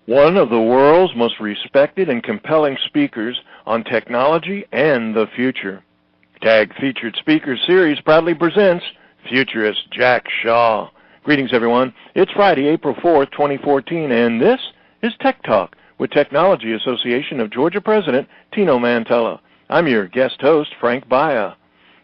one of the world's most respected and compelling speakers on technology and the future. TAG Featured Speaker Series proudly presents Futurist Jack Shaw. Greetings, everyone. It's Friday, April 4th, 2014, and this is Tech Talk with Technology Association of Georgia President Tino Mantella. I'm your guest host, Frank Baia.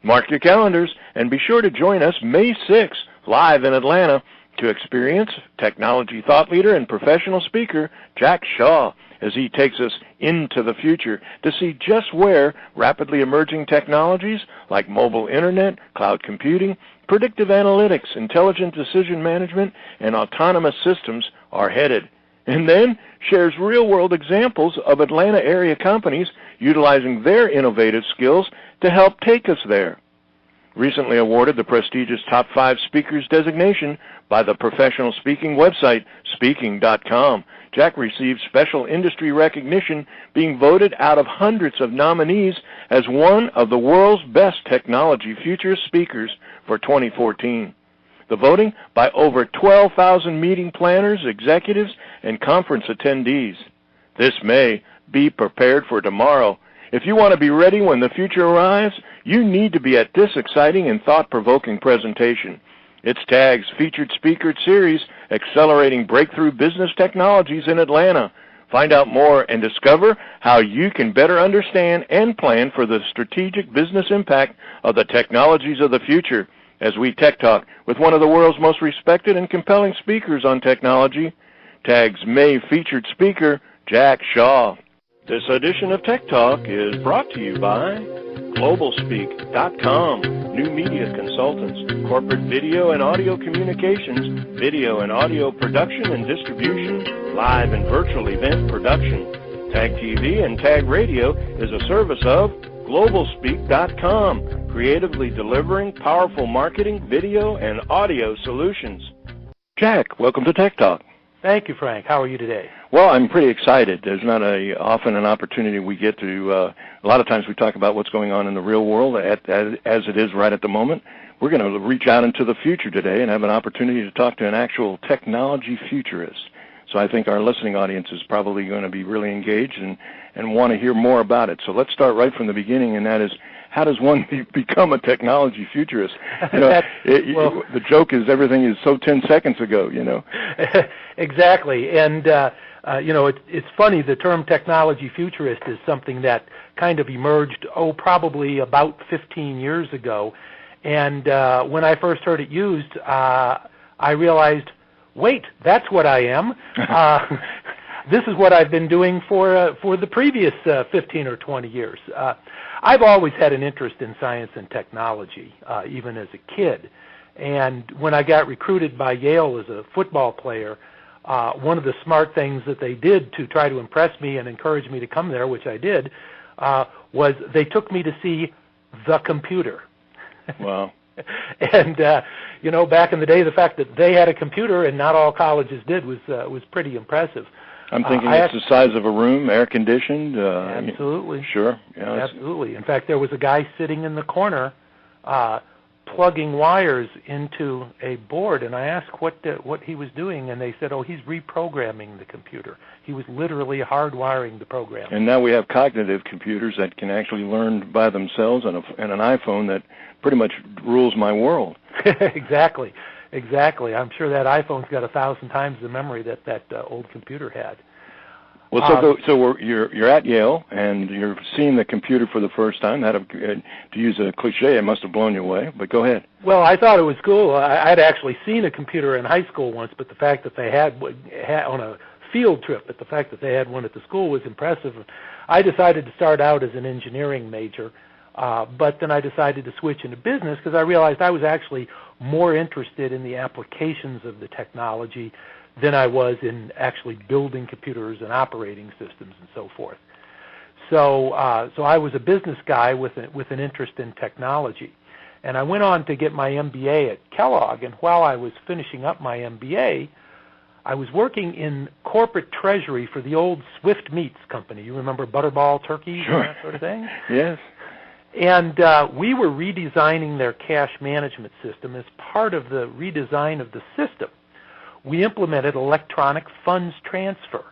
Mark your calendars and be sure to join us May 6th, live in Atlanta, to experience technology thought leader and professional speaker Jack Shaw as he takes us into the future to see just where rapidly emerging technologies like mobile internet, cloud computing, predictive analytics, intelligent decision management, and autonomous systems are headed. And then shares real-world examples of Atlanta area companies utilizing their innovative skills to help take us there. Recently awarded the prestigious Top 5 Speakers designation by the professional speaking website Speaking.com, Jack received special industry recognition, being voted out of hundreds of nominees as one of the world's best technology futurist speakers for 2014. The voting by over 12,000 meeting planners, executives, and conference attendees. This May, be prepared for tomorrow. If you want to be ready when the future arrives, you need to be at this exciting and thought-provoking presentation. It's TAG's Featured Speaker Series, Accelerating Breakthrough Business Technologies in Atlanta. Find out more and discover how you can better understand and plan for the strategic business impact of the technologies of the future as we Tech Talk with one of the world's most respected and compelling speakers on technology, TAG's May featured speaker, Jack Shaw. This edition of Tech Talk is brought to you by GlobalSpeak.com, new media consultants, corporate video and audio communications, video and audio production and distribution, live and virtual event production. TAG TV and TAG Radio is a service of GlobalSpeak.com, creatively delivering powerful marketing, video, and audio solutions. Jack, welcome to Tech Talk. Thank you, Frank. How are you today? Well, I'm pretty excited. There's not often an opportunity we get to, a lot of times we talk about what's going on in the real world as it is right at the moment. We're going to reach out into the future today and have an opportunity to talk to an actual technology futurist. So I think our listening audience is probably going to be really engaged and want to hear more about it. So let's start right from the beginning, and that is, how does one become a technology futurist? You know, the joke is everything is so 10 seconds ago, you know. Exactly. And, you know, it's funny, the term technology futurist is something that kind of emerged, probably about 15 years ago. And when I first heard it used, I realized, wait, that's what I am. This is what I've been doing for the previous 15 or 20 years. I've always had an interest in science and technology, even as a kid. And when I got recruited by Yale as a football player, one of the smart things that they did to try to impress me and encourage me to come there, which I did, was they took me to see the computer. Wow. And, you know, back in the day, the fact that they had a computer and not all colleges did was pretty impressive. I'm thinking it's the size of a room, air-conditioned. Absolutely. Sure. Yeah, absolutely. In fact, there was a guy sitting in the corner plugging wires into a board, and I asked what he was doing, and they said, oh, he's reprogramming the computer. He was literally hardwiring the program. And now we have cognitive computers that can actually learn by themselves, and an iPhone that pretty much rules my world. Exactly. I'm sure that iPhone's got 1,000 times the memory that old computer had. Well, you're at Yale and you're seeing the computer for the first time. To use a cliche, it must have blown you away. But go ahead. Well, I thought it was cool. I'd actually seen a computer in high school once, but the fact that they had on a field trip, but the fact that they had one at the school was impressive. I decided to start out as an engineering major. But then I decided to switch into business because I realized I was actually more interested in the applications of the technology than I was in actually building computers and operating systems and so forth. So I was a business guy with an interest in technology. And I went on to get my MBA at Kellogg, and while I was finishing up my MBA, I was working in corporate treasury for the old Swift Meats company. You remember Butterball turkeys Sure. and that sort of thing? Yes. And we were redesigning their cash management system. As part of the redesign of the system, we implemented electronic funds transfer.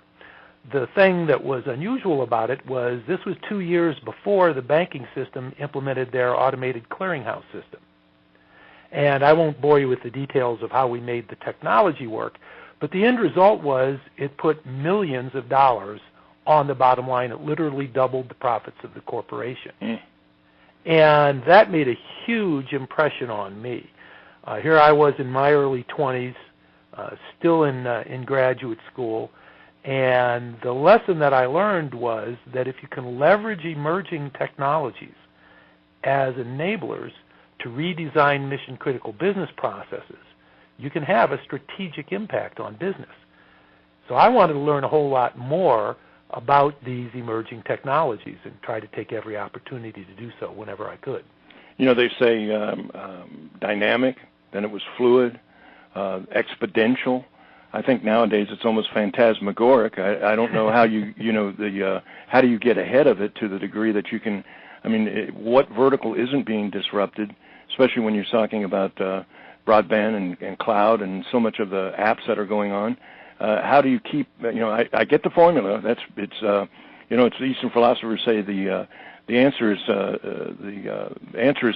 the thing that was unusual about it was this was 2 years before the banking system implemented their automated clearinghouse system. And I won't bore you with the details of how we made the technology work, but the end result was it put millions of dollars on the bottom line. It literally doubled the profits of the corporation. And that made a huge impression on me. Here I was in my early 20s, still in graduate school, and the lesson that I learned was that if you can leverage emerging technologies as enablers to redesign mission-critical business processes, you can have a strategic impact on business. So I wanted to learn a whole lot more about these emerging technologies and try to take every opportunity to do so whenever I could. You know, they say dynamic, then it was fluid, exponential. I think nowadays it's almost phantasmagoric. I don't know how how do you get ahead of it to the degree that you can. I mean, what vertical isn't being disrupted, especially when you're talking about broadband and cloud and so much of the apps that are going on. How do you keep? I get the formula. It's the Eastern philosophers say the answer is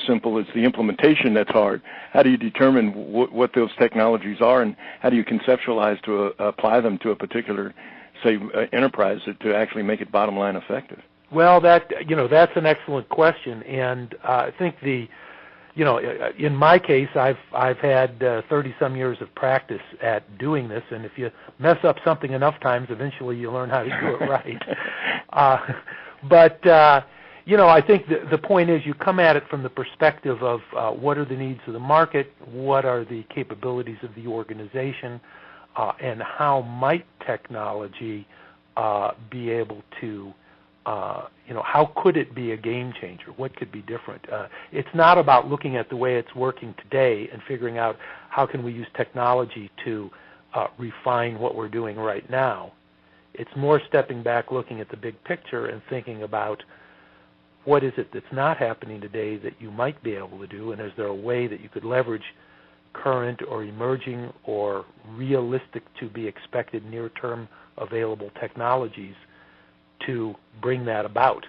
simple. It's the implementation that's hard. How do you determine what those technologies are, and how do you conceptualize to apply them to a particular, say, enterprise to actually make it bottom line effective? Well, that's an excellent question, and I think in my case, I've had 30-some years of practice at doing this, and if you mess up something enough times, eventually you learn how to do it right. But I think the point is you come at it from the perspective of what are the needs of the market, what are the capabilities of the organization, and how might technology be able to how could it be a game changer? What could be different? It's not about looking at the way it's working today and figuring out how can we use technology to refine what we're doing right now. It's more stepping back, looking at the big picture and thinking about what is it that's not happening today that you might be able to do, and is there a way that you could leverage current or emerging or realistic to be expected near-term available technologies to bring that about.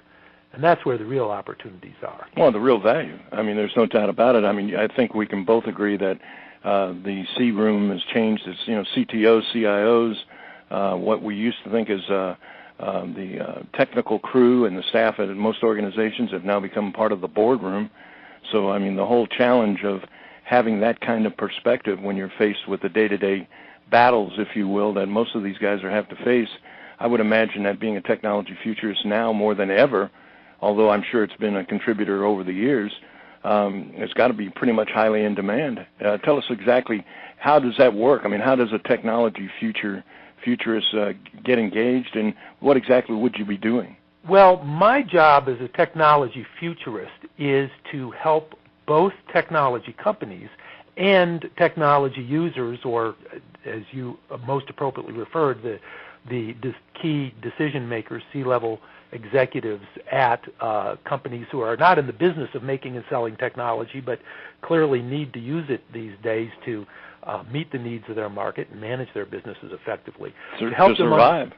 And that's where the real opportunities are. Well, the real value. I mean, there's no doubt about it. I mean, I think we can both agree that the C room has changed. It's, CTOs, CIOs, what we used to think as the technical crew and the staff at most organizations have now become part of the boardroom. So, I mean, the whole challenge of having that kind of perspective when you're faced with the day-to-day battles, if you will, that most of these guys have to face, I would imagine that being a technology futurist now more than ever, although I'm sure it's been a contributor over the years, it's got to be pretty much highly in demand. Tell us exactly how does that work? I mean, how does a technology futurist get engaged, and what exactly would you be doing? Well, my job as a technology futurist is to help both technology companies and technology users, or as you most appropriately referred, the key decision makers, C-level executives at companies who are not in the business of making and selling technology, but clearly need to use it these days to meet the needs of their market and manage their businesses effectively. To survive.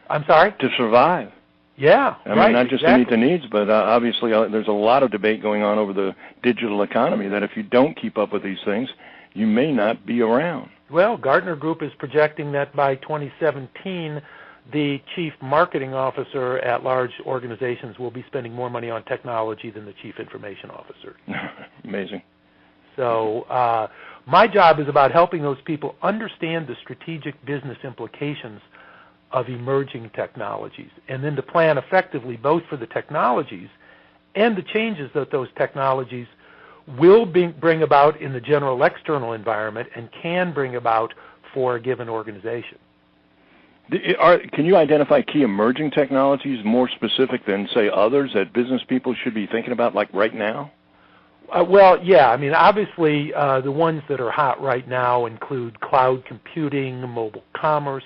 I'm sorry? To survive. Yeah, I mean, not just to meet the needs, but obviously there's a lot of debate going on over the digital economy that if you don't keep up with these things, you may not be around. Well, Gartner Group is projecting that by 2017, the chief marketing officer at large organizations will be spending more money on technology than the chief information officer. Amazing. So my job is about helping those people understand the strategic business implications of emerging technologies, and then to plan effectively both for the technologies and the changes that those technologies will bring about in the general external environment and can bring about for a given organization. Can you identify key emerging technologies more specific than, say, others that business people should be thinking about, like right now? Well, yeah. I mean, obviously, the ones that are hot right now include cloud computing, mobile commerce,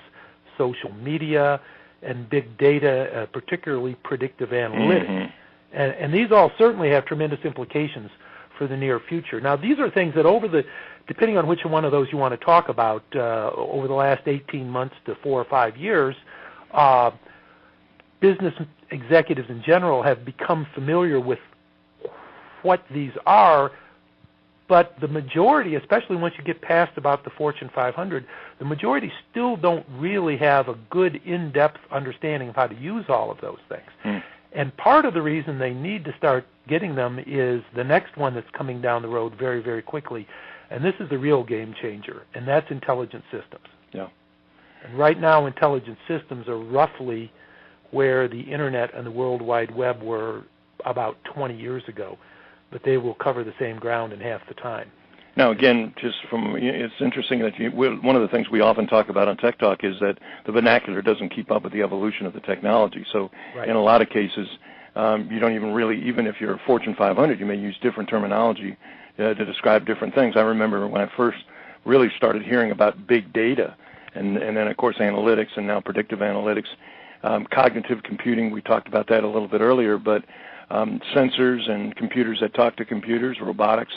social media, and big data, particularly predictive analytics. Mm-hmm. And these all certainly have tremendous implications for the near future. Now, these are things that depending on which one of those you want to talk about, over the last 18 months to 4 or 5 years, business executives in general have become familiar with what these are, but the majority, especially once you get past about the Fortune 500, the majority still don't really have a good in-depth understanding of how to use all of those things. And part of the reason they need to start getting them is the next one that's coming down the road very, very quickly, and this is the real game changer, and that's intelligent systems. Yeah. And right now, intelligent systems are roughly where the Internet and the World Wide Web were about 20 years ago, but they will cover the same ground in half the time. Now, again, it's interesting that one of the things we often talk about on Tech Talk is that the vernacular doesn't keep up with the evolution of the technology. So in a lot of cases, you don't even really, even if you're a Fortune 500, you may use different terminology to describe different things. I remember when I first really started hearing about big data, and then, of course, analytics and now predictive analytics, cognitive computing, we talked about that a little bit earlier, but sensors and computers that talk to computers, robotics,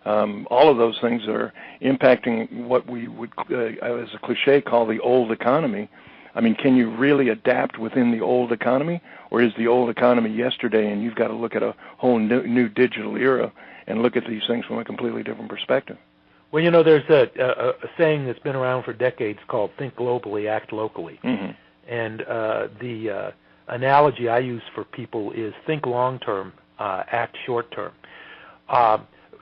all of those things are impacting what we would, as a cliche, call the old economy. I mean, can you really adapt within the old economy, or is the old economy yesterday and you've got to look at a whole new digital era and look at these things from a completely different perspective? Well, you know, there's a saying that's been around for decades called think globally, act locally. Mm-hmm. And the analogy I use for people is think long-term, act short-term.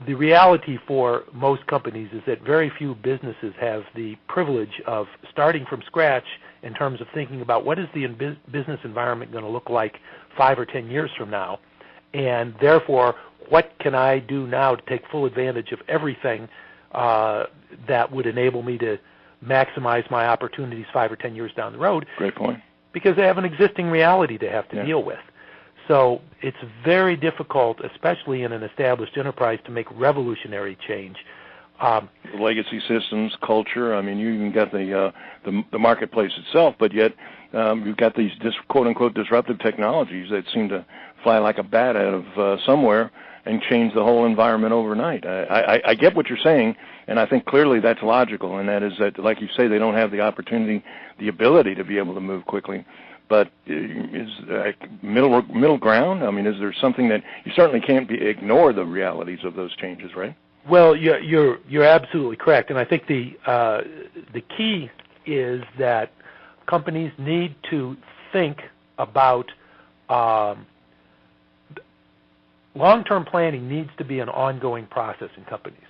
The reality for most companies is that very few businesses have the privilege of starting from scratch in terms of thinking about what is the business environment going to look like 5 or 10 years from now, and therefore what can I do now to take full advantage of everything that would enable me to maximize my opportunities 5 or 10 years down the road. Great point. Because they have an existing reality they have to deal with. So it's very difficult, especially in an established enterprise, to make revolutionary change. Legacy systems, culture. I mean, you even got the marketplace itself, but yet you've got these quote unquote disruptive technologies that seem to fly like a bat out of somewhere and change the whole environment overnight. I get what you're saying, and I think clearly that's logical, and that is that, like you say, they don't have the opportunity, the ability to be able to move quickly. But is middle ground? I mean, is there something that you certainly can't ignore the realities of those changes, right? Well, you're absolutely correct, and I think the key is that companies need to think about long-term planning needs to be an ongoing process in companies.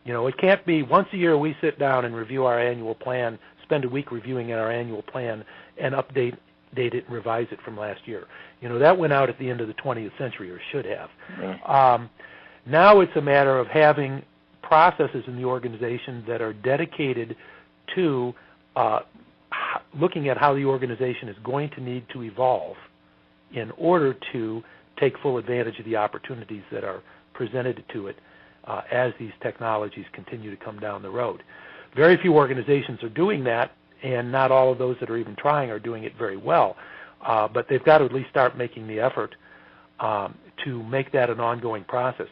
You know, it can't be once a year we sit down and review our annual plan, spend a week reviewing our annual plan, and update it and revise it from last year. You know, that went out at the end of the 20th century, or should have. Yeah. Now it's a matter of having processes in the organization that are dedicated to looking at how the organization is going to need to evolve in order to take full advantage of the opportunities that are presented to it as these technologies continue to come down the road. Very few organizations are doing that, and not all of those that are even trying are doing it very well. But they've got to at least start making the effort to make that an ongoing process.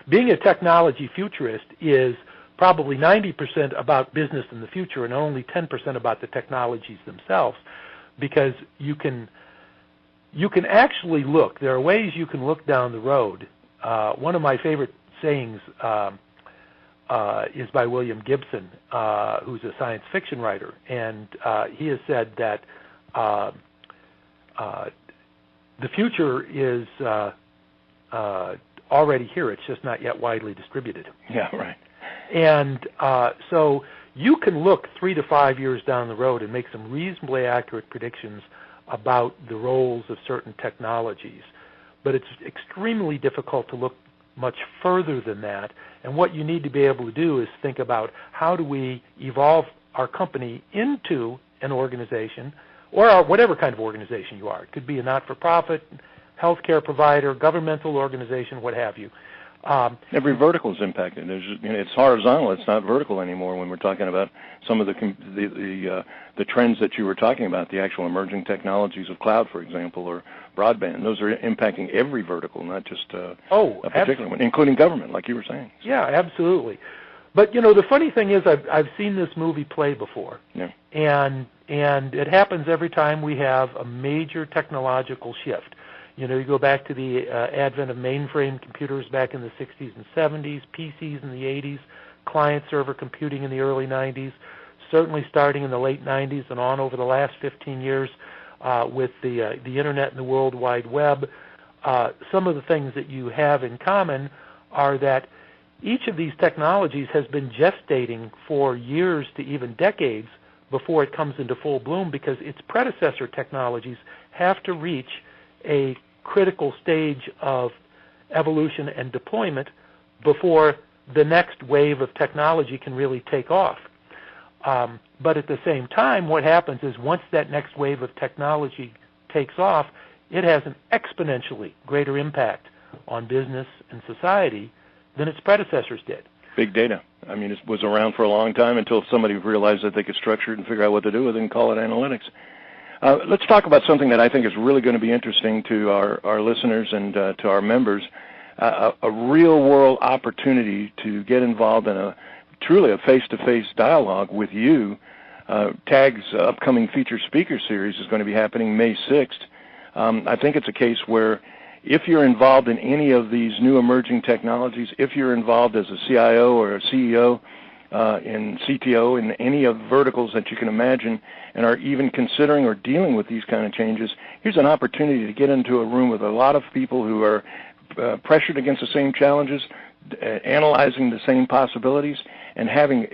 Being a technology futurist is probably 90% about business in the future and only 10% about the technologies themselves, because you can actually look. There are ways you can look down the road. One of my favorite sayings is by William Gibson, who's a science fiction writer, and he has said that the future is already here. It's just not yet widely distributed. Yeah, right. And so you can look 3 to 5 years down the road and make some reasonably accurate predictions about the roles of certain technologies, but it's extremely difficult to look much further than that. And what you need to be able to do is think about how do we evolve our company into an organization, or whatever kind of organization you are. It could be a not-for-profit, healthcare provider, governmental organization, what have you. Every vertical is impacted. It's horizontal. It's not vertical anymore when we're talking about some of the trends that you were talking about, the actual emerging technologies of cloud, for example, or broadband. Those are impacting every vertical, not just a particular one, including government, like you were saying. Yeah, absolutely. But the funny thing is, I've seen this movie play before, yeah. and it happens every time we have a major technological shift. You go back to the advent of mainframe computers back in the 60s and 70s, PCs in the 80s, client-server computing in the early 90s, certainly starting in the late 90s and on over the last 15 years with the Internet and the World Wide Web. Some of the things that you have in common are that each of these technologies has been gestating for years to even decades before it comes into full bloom, because its predecessor technologies have to reach a critical stage of evolution and deployment before the next wave of technology can really take off. But at the same time, what happens is once that next wave of technology takes off, it has an exponentially greater impact on business and society than its predecessors did. Big data. I mean, it was around for a long time until somebody realized that they could structure it and figure out what to do with it and call it analytics. Let's talk about something that I think is really going to be interesting to our listeners and to our members, a real-world opportunity to get involved in truly a face-to-face dialogue with you. TAG's upcoming featured speaker series is going to be happening May 6th. I think it's a case where if you're involved in any of these new emerging technologies, if you're involved as a CIO or a CEO in CTO in any of the verticals that you can imagine and are even considering or dealing with these kind of changes, here's an opportunity to get into a room with a lot of people who are pressured against the same challenges, analyzing the same possibilities, and having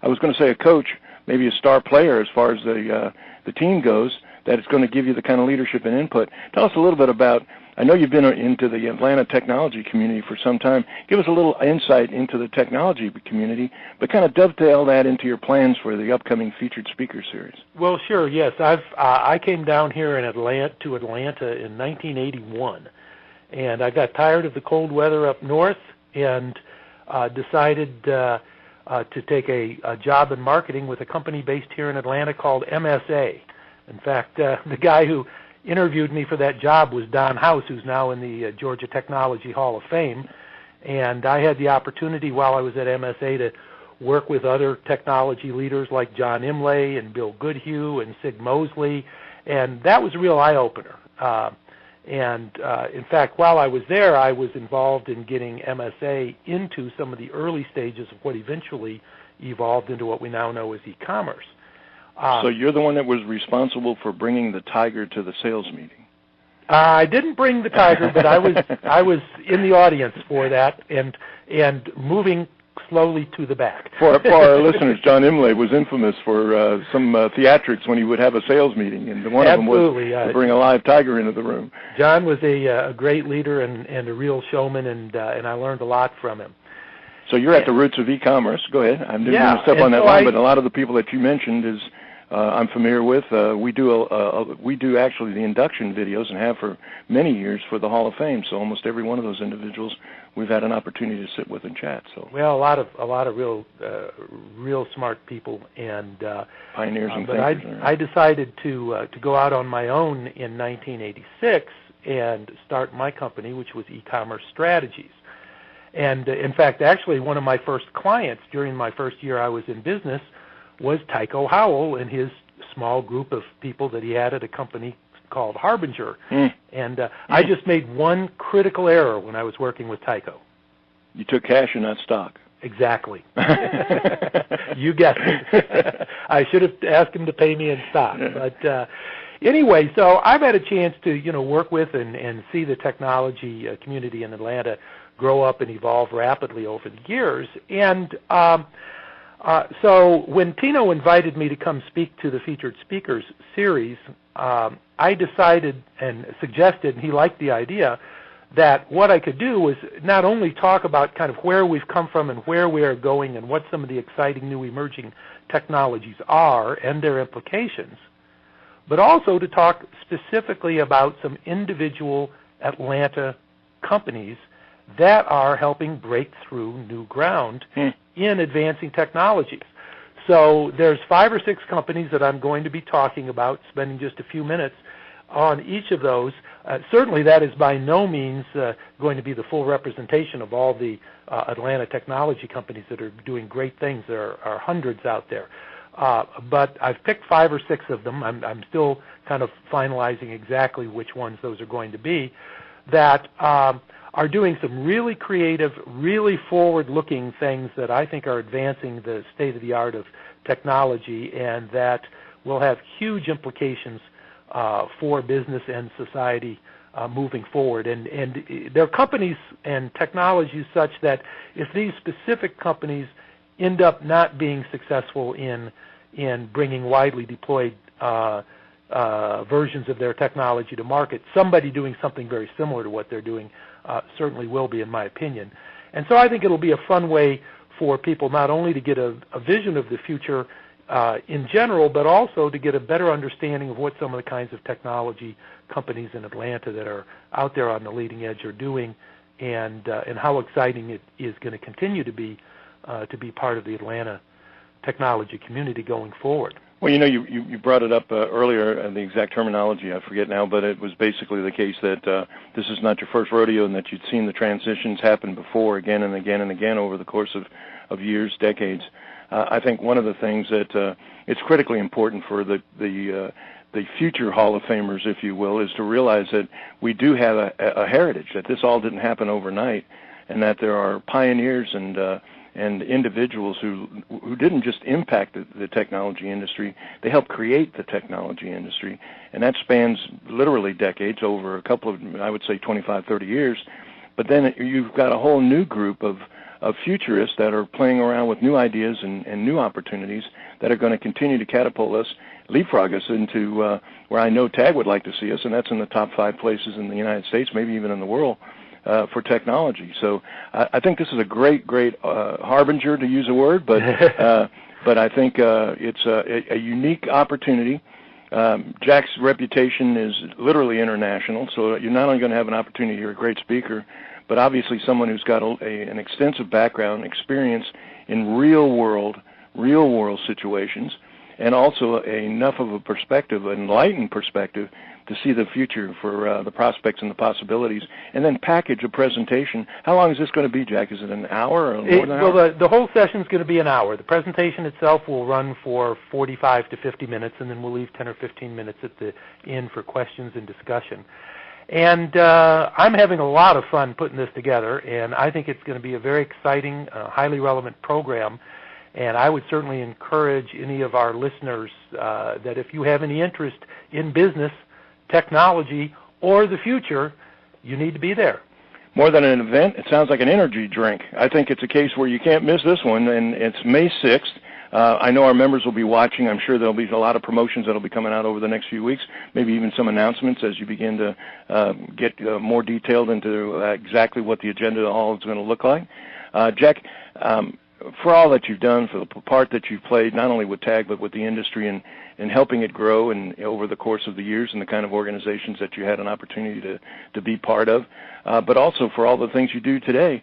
I was going to say a coach, maybe a star player as far as the team goes, that is going to give you the kind of leadership and input. Tell us a little bit about, I know you've been into the Atlanta technology community for some time. Give us a little insight into the technology community, but kind of dovetail that into your plans for the upcoming featured speaker series. Well, sure, yes. I came down here in Atlanta in 1981, and I got tired of the cold weather up north and decided to take a job in marketing with a company based here in Atlanta called MSA. In fact, the guy who interviewed me for that job was Don House, who's now in the Georgia Technology Hall of Fame. And I had the opportunity while I was at MSA to work with other technology leaders like John Imlay and Bill Goodhue and Sig Mosley, and that was a real eye-opener. In fact, while I was there, I was involved in getting MSA into some of the early stages of what eventually evolved into what we now know as e-commerce. So you're the one that was responsible for bringing the tiger to the sales meeting. I didn't bring the tiger, but I was in the audience for that and moving slowly to the back. For our listeners, John Imlay was infamous for some theatrics when he would have a sales meeting, and one of them was to bring a live tiger into the room. John was a great leader and a real showman, and I learned a lot from him. So you're at the roots of e-commerce. Go ahead. I didn't mean to step on that line, but a lot of the people that you mentioned is I'm familiar with. We do actually the induction videos and have for many years for the Hall of Fame. So almost every one of those individuals we've had an opportunity to sit with and chat. So well, a lot of real smart people and pioneers and thinkers. But I decided to go out on my own in 1986 and start my company, which was e-commerce strategies. And in fact, actually, one of my first clients during my first year I was in business was Tycho Howell and his small group of people that he had at a company called Harbinger. And I just made one critical error when I was working with Tycho. You took cash and not stock. Exactly. You guessed it. I should have asked him to pay me in stock. But anyway, so I've had a chance to work with and see the technology community in Atlanta grow up and evolve rapidly over the years. And so when Tino invited me to come speak to the Featured Speakers series, I decided and suggested, and he liked the idea, that what I could do was not only talk about kind of where we've come from and where we are going and what some of the exciting new emerging technologies are and their implications, but also to talk specifically about some individual Atlanta companies that are helping break through new ground in advancing technologies. So there's 5 or 6 companies that I'm going to be talking about, spending just a few minutes on each of those. Certainly that is by no means going to be the full representation of all the Atlanta technology companies that are doing great things. There are hundreds out there. But I've picked 5 or 6 of them. I'm still kind of finalizing exactly which ones those are going to be, that are doing some really creative, really forward-looking things that I think are advancing the state-of-the-art of technology, and that will have huge implications for business and society moving forward. And there are companies and technologies such that if these specific companies end up not being successful in bringing widely deployed versions of their technology to market, somebody doing something very similar to what they're doing certainly will be, in my opinion. And so I think it'll be a fun way for people not only to get a vision of the future in general, but also to get a better understanding of what some of the kinds of technology companies in Atlanta that are out there on the leading edge are doing, and how exciting it is going to continue to be part of the Atlanta technology community going forward. Well, you brought it up earlier, the exact terminology, I forget now, but it was basically the case that this is not your first rodeo and that you'd seen the transitions happen before again and again and again over the course of years, decades. I think one of the things that it's critically important for the future Hall of Famers, if you will, is to realize that we do have a heritage, that this all didn't happen overnight, and that there are pioneers and individuals who didn't just impact the technology industry, they helped create the technology industry. And that spans literally decades, over a couple of, I would say, 25, 30 years. But then you've got a whole new group of futurists that are playing around with new ideas and new opportunities that are going to continue to catapult us, leapfrog us into where I know TAG would like to see us, and that's in the top 5 places in the United States, maybe even in the world, for technology. So I think this is a great harbinger, to use a word, but I think it's a unique opportunity. Jack's reputation is literally international, so you're not only going to have an opportunity to hear a great speaker, but obviously someone who's got an extensive background, experience in real world situations, and also enough of a perspective, an enlightened perspective, to see the future for the prospects and the possibilities, and then package a presentation. How long is this going to be, Jack? Is it an hour or more than an hour? Well, the whole session is going to be an hour. The presentation itself will run for 45 to 50 minutes, and then we'll leave 10 or 15 minutes at the end for questions and discussion. And I'm having a lot of fun putting this together, and I think it's going to be a very exciting, highly relevant program. And I would certainly encourage any of our listeners that if you have any interest in business, technology, or the future, you need to be there. More than an event, it sounds like an energy drink. I think it's a case where you can't miss this one, and it's May 6th. I know our members will be watching. I'm sure there'll be a lot of promotions that will be coming out over the next few weeks, maybe even some announcements as you begin to get more detailed into exactly what the agenda all is going to look like. Jack, for all that you've done, for the part that you've played, not only with TAG, but with the industry and helping it grow and over the course of the years and the kind of organizations that you had an opportunity to be part of, but also for all the things you do today.